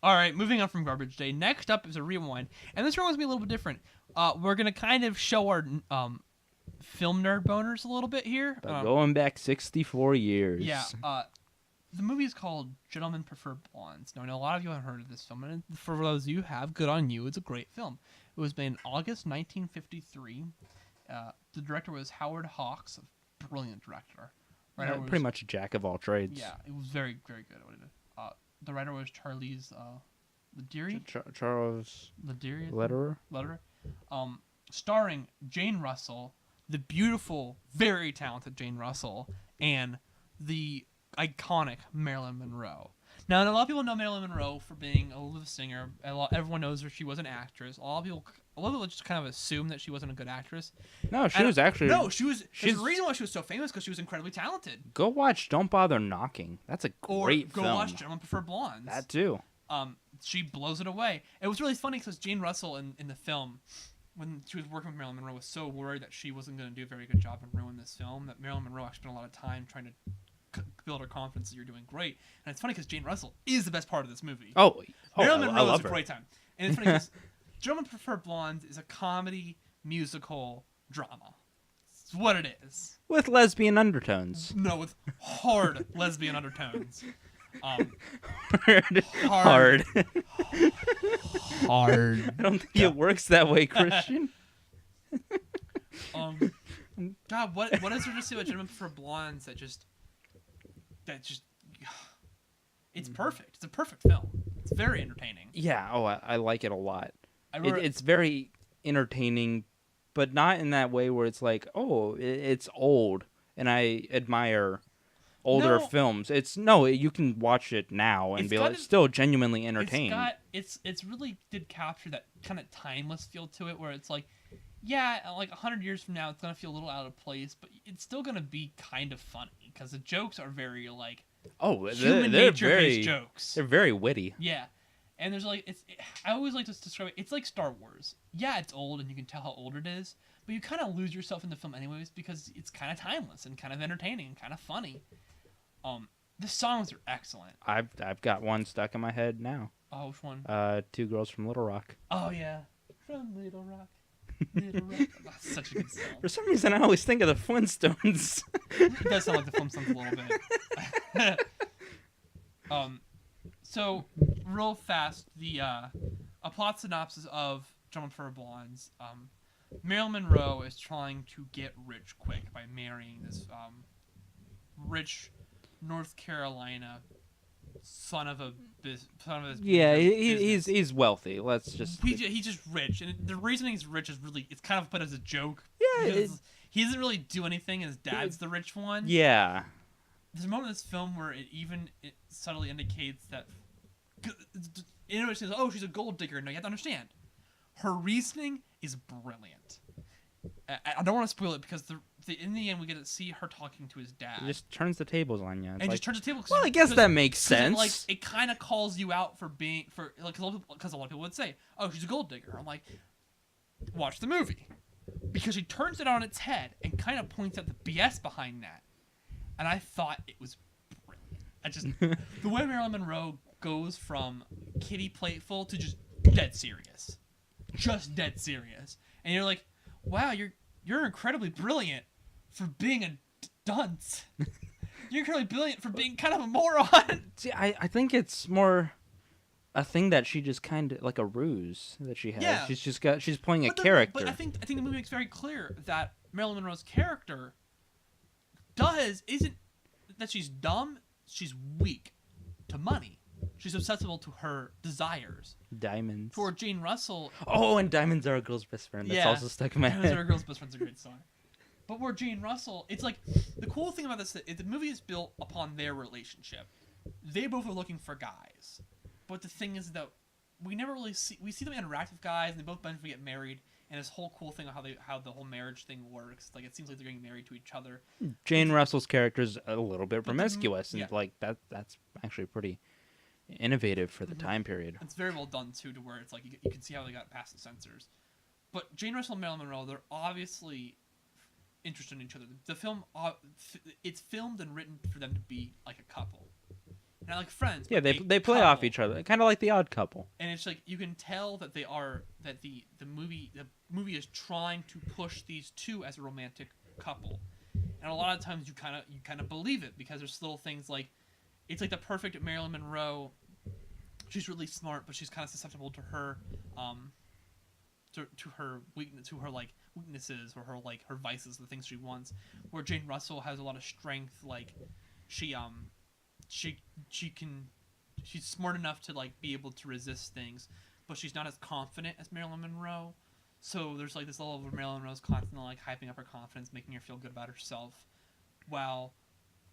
All right, moving on from Garbage Day. Next up is a rewind, and this one's gonna be a little bit different. We're gonna kind of show our film nerd boners a little bit here. Going back 64 years. Yeah. The movie is called Gentlemen Prefer Blondes. Now, I know a lot of you haven't heard of this film, and for those of you who have, good on you. It's a great film. It was made in August 1953. The director was Howard Hawks, a brilliant director. Pretty much a jack of all trades. Yeah, it was very, very good at what he did. The writer was Charles Lederi. Charles Lederi. Lederer. Starring Jane Russell, the beautiful, very talented Jane Russell, and the iconic Marilyn Monroe. Now, a lot of people know Marilyn Monroe for being a live singer. Everyone knows her. She was an actress. A lot of people just kind of assume that she wasn't a good actress. No, she was actually. No, she was. There's a reason why she was so famous, because she was incredibly talented. Go watch Don't Bother Knocking. That's a great film. Go watch Gentlemen Prefer Blondes. That too. She blows it away. It was really funny because Jane Russell in the film, when she was working with Marilyn Monroe, was so worried that she wasn't going to do a very good job and ruin this film that Marilyn Monroe actually spent a lot of time trying to build her confidence that you're doing great. And it's funny because Jane Russell is the best part of this movie. Marilyn Monroe is a great time. And it's funny because Gentlemen Prefer Blondes is a comedy musical drama. It's what it is. With lesbian undertones. No, with hard lesbian undertones. Hard. Hard. I don't think it works that way, Christian. God, what is there to say about Gentlemen Prefer Blondes that just it's perfect. It's a perfect film. It's very entertaining. Yeah, I like it a lot. It's very entertaining, but not in that way where it's like, it's old, and I admire older films. You can watch it now and be still genuinely entertained. It's really did capture that kind of timeless feel to it, where it's like, yeah, like 100 years from now, it's gonna feel a little out of place, but it's still gonna be kind of funny because the jokes are very like human nature-based jokes. They're very witty. Yeah, and there's like I always like to describe it. It's like Star Wars. Yeah, it's old, and you can tell how old it is, but you kind of lose yourself in the film anyways because it's kind of timeless and kind of entertaining and kind of funny. The songs are excellent. I've got one stuck in my head now. Oh, which one? Two Girls from Little Rock. Oh yeah, from Little Rock. That's such a good song. For some reason, I always think of the Flintstones. It does sound like the Flintstones a little bit. So real fast, a plot synopsis of Gentlemen Prefer Blondes. Marilyn Monroe is trying to get rich quick by marrying this rich North Carolina son of a business. Yeah, he's wealthy. Let's just. He's just rich, and the reason he's rich is really it's kind of put as a joke. Yeah, he doesn't really do anything, and his dad's the rich one. Yeah. There's a moment in this film where it subtly indicates that. Everybody says, "Oh, she's a gold digger." No, you have to understand, her reasoning is brilliant. I don't want to spoil it because in the end we get to see her talking to his dad. It just turns the tables on you. Just turns the tables. Well, I guess that makes sense. It kind of calls you out for being because a lot of people would say, "Oh, she's a gold digger." I'm like, watch the movie, because she turns it on its head and kind of points out the BS behind that, and I thought it was brilliant. The way Marilyn Monroe goes from kitty playful to just dead serious, and you're like, wow, you're incredibly brilliant for being a dunce. You're incredibly brilliant for being kind of a moron. See, I think it's more a thing that she just kind of like a ruse that she has. Yeah. She's playing a character. But I think the movie makes very clear that Marilyn Monroe's character isn't that she's dumb. She's weak to money. She's susceptible to her desires. Diamonds. For Jane Russell. Oh, and Diamonds Are a Girl's Best Friend. That's also stuck in my head. Diamonds Are a Girl's Best Friend's a great song. But where Jane Russell, it's like the cool thing about this is the movie is built upon their relationship. They both are looking for guys, but the thing is that we never really see them interact with guys, and they both eventually get married. And this whole cool thing of how the whole marriage thing works, like it seems like they're getting married to each other. Jane Russell's character's a little bit promiscuous, and like that's actually pretty innovative for the time period. It's very well done too, to where it's like you can see how they got past the censors. But Jane Russell and Marilyn Monroe, they're obviously interested in each other. The film, it's filmed and written for them to be like a couple. And not like friends. Yeah, but they play off each other, kind of like The Odd Couple. And it's like you can tell that the movie is trying to push these two as a romantic couple, and a lot of times you kind of believe it because there's little things like it's like the perfect Marilyn Monroe. She's really smart, but she's kind of susceptible to her to her weakness, to her like weaknesses or her vices, the things she wants. Where Jane Russell has a lot of strength, like she's smart enough to like be able to resist things, but she's not as confident as Marilyn Monroe. So there's like this level where Marilyn Monroe's constantly like hyping up her confidence, making her feel good about herself, while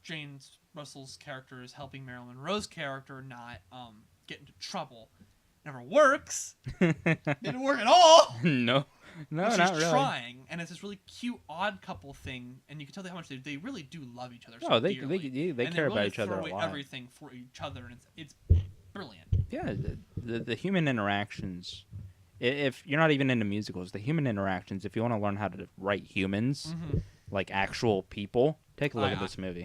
Jane Russell's character is helping Marilyn Monroe's character not get into trouble. Never works. Didn't work at all. No, but not she's really. trying, and it's this really cute odd couple thing, and you can tell how much they really do love each other. Oh, So they dearly. care about each other a away lot. Everything for each other, and it's brilliant. Yeah, the human interactions. If you're not even into musicals, the human interactions. If you want to learn how to write humans, like actual people, take a look at this movie.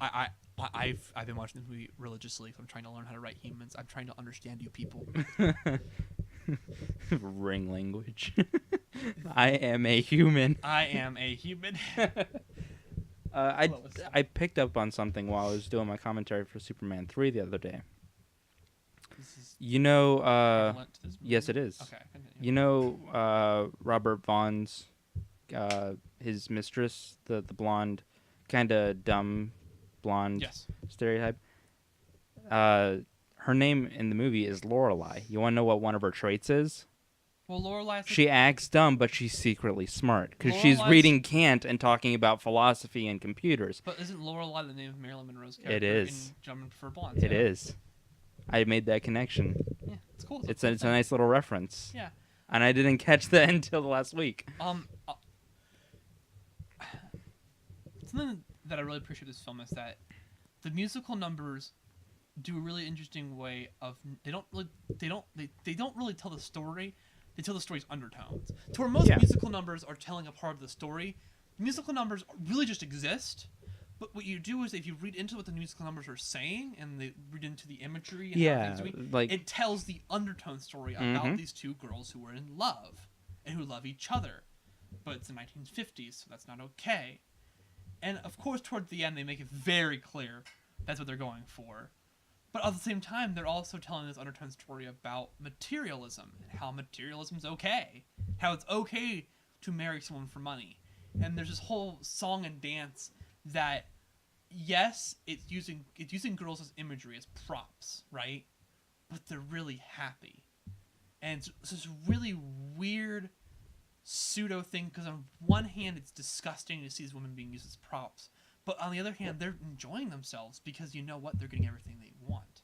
I've been watching this movie religiously. I'm trying to learn how to write humans. I'm trying to understand you people. Ring language. I am a human. I am a human. I picked up on something while I was doing my commentary for Superman 3 the other day. You know, yes, it is. Okay. Continue. You know, Robert Vaughn's, his mistress, the blonde, kind of dumb blonde stereotype. Her name in the movie is Lorelei. You want to know what one of her traits is? Well, Lorelei. She acts dumb, but she's secretly smart because she's reading Kant and talking about philosophy and computers. But isn't Lorelei the name of Marilyn Monroe's character? It is. In Jumping for Blondes. It is. I made that connection. Yeah, it's cool. It's a nice little reference. Yeah. And I didn't catch that until last week. Something that I really appreciate this film is that the musical numbers do a really interesting way of they don't really tell the story. They tell the story's undertones. To where most musical numbers are telling a part of the story, musical numbers really just exist. But what you do is if you read into what the musical numbers are saying and they read into the imagery and how things are doing, like it tells the undertone story about these two girls who are in love and who love each other. But it's the 1950s, so that's not okay. And of course, toward the end, they make it very clear that's what they're going for. But at the same time, they're also telling this undertone story about materialism and how materialism's okay. How it's okay to marry someone for money. And there's this whole song and dance that, yes, it's using girls as imagery, as props, right? But they're really happy. And it's this really weird pseudo thing, because on one hand, it's disgusting to see these women being used as props. But on the other hand, they're enjoying themselves because you know what? They're getting everything they want.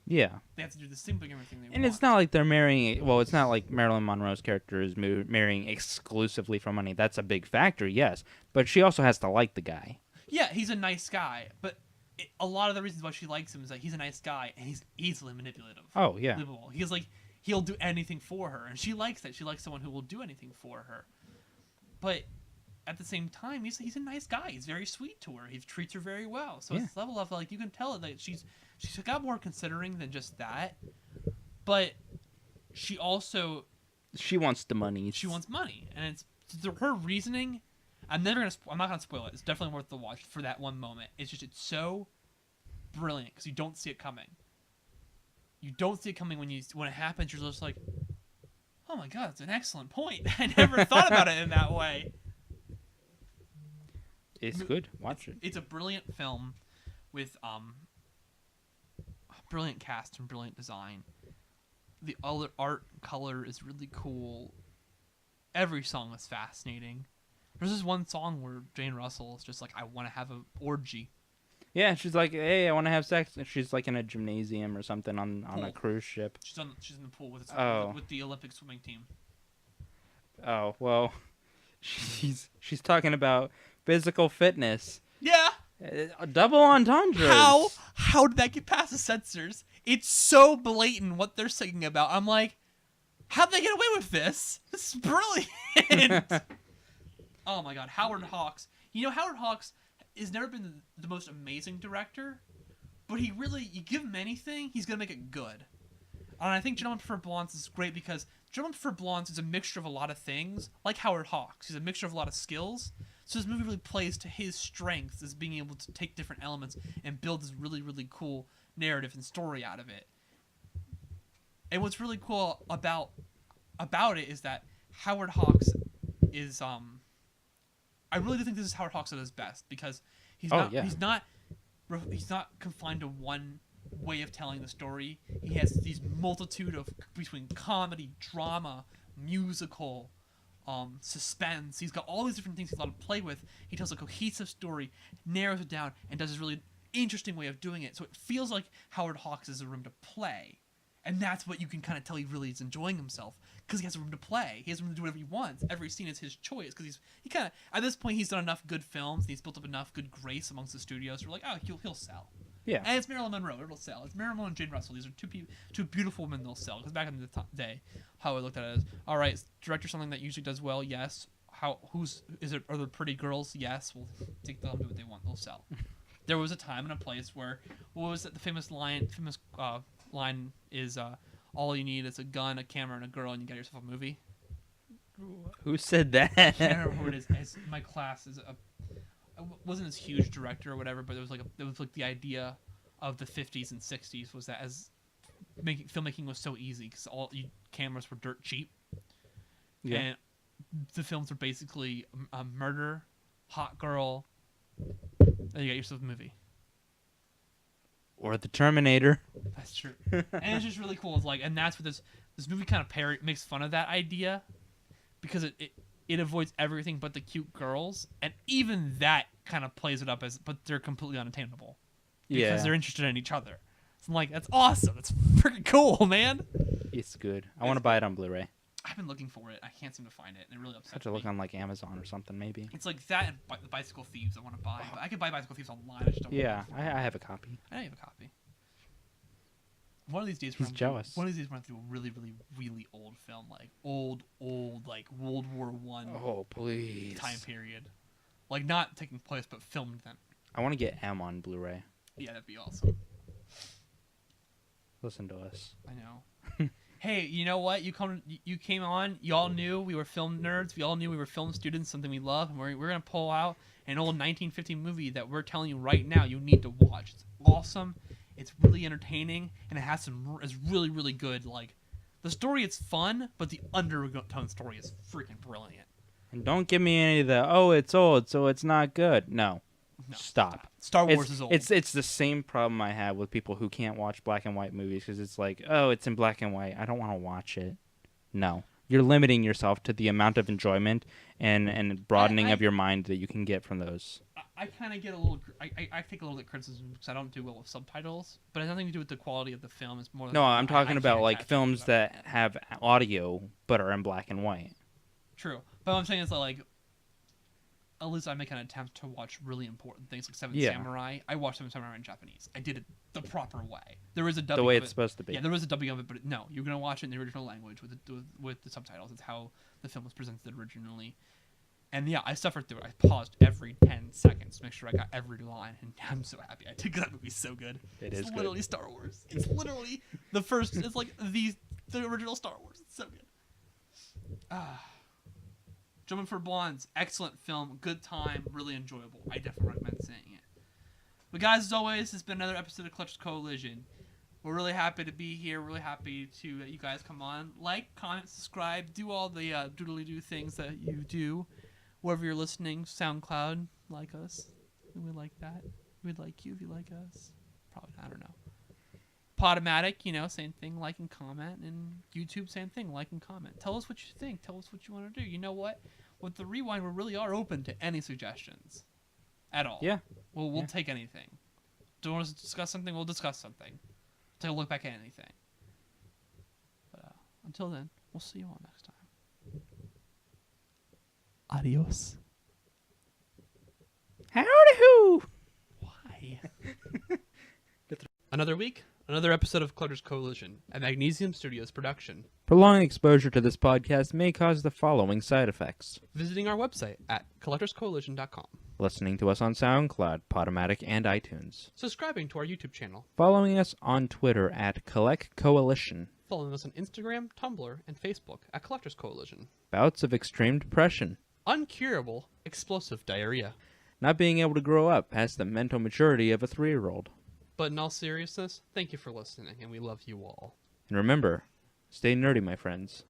Yeah. They have to do the same thing, everything they want. And it's not like they're marrying... Well, it's not like Marilyn Monroe's character is marrying exclusively for money. That's a big factor, yes. But she also has to like the guy. Yeah, he's a nice guy. But a lot of the reasons why she likes him is that he's a nice guy and he's easily manipulative. Oh, yeah. He's like... He'll do anything for her. And she likes that. She likes someone who will do anything for her. But... at the same time, he's a nice guy. He's very sweet to her. He treats her very well. So it's this level of like you can tell that she's got more considering than just that. But she also wants the money. She wants money, and it's her reasoning. I'm not gonna spoil it. It's definitely worth the watch for that one moment. It's so brilliant because you don't see it coming. You don't see it coming when it happens. You're just like, oh my god, it's an excellent point. I never thought about it in that way. It's good. Watch it. It's a brilliant film with a brilliant cast and brilliant design. The other art color is really cool. Every song is fascinating. There's this one song where Jane Russell is just like, I want to have an orgy. Yeah, she's like, hey, I want to have sex. And she's like in a gymnasium or something on a cruise ship. She's in the pool with the Olympic swimming team. Oh, well, she's talking about physical fitness. Yeah. Double entendres. How did that get past the censors? It's so blatant what they're singing about. I'm like, how'd they get away with this? This is brilliant. Oh my god, Howard Hawks. You know, Howard Hawks has never been the most amazing director, but you give him anything, he's gonna make it good. And I think Gentlemen Prefer Blondes is great because Gentlemen Prefer Blondes is a mixture of a lot of things, like Howard Hawks. He's a mixture of a lot of skills. So this movie really plays to his strengths as being able to take different elements and build this really, really cool narrative and story out of it. And what's really cool about it is that Howard Hawks is I really do think this is Howard Hawks at his best because he's not confined to one way of telling the story. He has these multitude of between comedy, drama, musical, suspense. He's got all these different things he's allowed to play with. He tells a cohesive story, narrows it down, and does this really interesting way of doing it. So it feels like Howard Hawks has a room to play. And that's what you can kind of tell he really is enjoying himself because he has a room to play. He has room to do whatever he wants. Every scene is his choice because he kind of at this point he's done enough good films and he's built up enough good grace amongst the studios. We're like, oh, he'll sell. Yeah. And it's Marilyn Monroe. It'll sell. It's Marilyn Monroe and Jane Russell. These are two beautiful women. They'll sell. Because back in the day, how I looked at it is, all right, director something that usually does well. Yes. Are there pretty girls? Yes. We'll take them, do what they want. They'll sell. There was a time and a place where what was it? The famous line is all you need is a gun, a camera, and a girl, and you got yourself a movie. Who said that? I can't remember who it is. My class wasn't as huge director or whatever, but it was like the idea of the 50s and 60s was that as filmmaking was so easy because cameras were dirt cheap. Yeah. And the films were basically a murder, hot girl, and you got yourself a movie. Or the Terminator. That's true. And it's just really cool. It's like, and that's what this movie kind of makes fun of that idea because it avoids everything but the cute girls, and even that kind of plays it up but they're completely unattainable because they're interested in each other. So I'm like, that's awesome. That's freaking cool, man. It's good. I want to buy it on Blu-ray. I've been looking for it. I can't seem to find it, and it really upsets me. I have to look on like Amazon or something, maybe. It's like that and the Bicycle Thieves I want to buy. But I could buy Bicycle Thieves online. I just don't I have a copy. I have a copy. One of these days, he's jealous. One of these days, we're going to do a really, really, really old film, like old, like World War I. Oh, please. Time period, like not taking place, but filmed then. I want to get M on Blu-ray. Yeah, that'd be awesome. Listen to us. I know. Hey, you know what? You came on. Y'all knew we were film nerds. We all knew we were film students, something we love, and we're gonna pull out an old 1950 movie that we're telling you right now you need to watch. It's awesome. It's really entertaining, and it has it's really, really good. Like the story, it's fun, but the undertone story is freaking brilliant. And don't give me any of the it's old, so it's not good. No. Stop. Star Wars is old. It's the same problem I have with people who can't watch black and white movies because it's like, oh, it's in black and white. I don't want to watch it. No. You're limiting yourself to the amount of enjoyment and broadening of your mind that you can get from those. I kind of get a little... I take a little bit of criticism because I don't do well with subtitles, but it has nothing to do with the quality of the film. It's more... No, I'm talking about like films that have audio but are in black and white. True. But what I'm saying is that, like... At least I make an attempt to watch really important things like Seven Samurai. I watched Seven Samurai in Japanese. I did it the proper way. There is a dubbing. The way it's supposed to be. Yeah, there was a dubbing of it, but no, you're gonna watch it in the original language with the subtitles. It's how the film was presented originally. And yeah, I suffered through it. I paused every 10 seconds to make sure I got every line, and I'm so happy I did. That movie's so good. It's literally Star Wars. It's literally the first. It's like the original Star Wars. It's so good. Gentlemen Prefer Blondes, excellent film, good time, really enjoyable. I definitely recommend seeing it. But guys, as always, it's been another episode of Collectors Coalition. We're really happy to be here. Really happy to that you guys come on. Like, comment, subscribe, do all the doodly-doo things that you do. Wherever you're listening, SoundCloud, like us. We like that. We'd like you if you like us. Probably not, I don't know. PodOmatic, same thing, like and comment. And YouTube, same thing, like and comment. Tell us what you think. Tell us what you want to do. You know what? With the Rewind, we really are open to any suggestions. At all. Yeah. We'll take anything. Do you want us to discuss something? We'll discuss something. Take a look back at anything. But until then, we'll see you all next time. Adios. Howdy-hoo! Why? Another week, another episode of Clutter's Coalition, a Magnesium Studios production. Prolonged exposure to this podcast may cause the following side effects. Visiting our website at collectorscoalition.com. Listening to us on SoundCloud, PodOmatic, and iTunes. Subscribing to our YouTube channel. Following us on Twitter at Collect Coalition. Following us on Instagram, Tumblr, and Facebook at Collectors Coalition. Bouts of extreme depression. Uncurable, explosive diarrhea. Not being able to grow up past the mental maturity of a 3-year-old. But in all seriousness, thank you for listening, and we love you all. And remember, stay nerdy, my friends.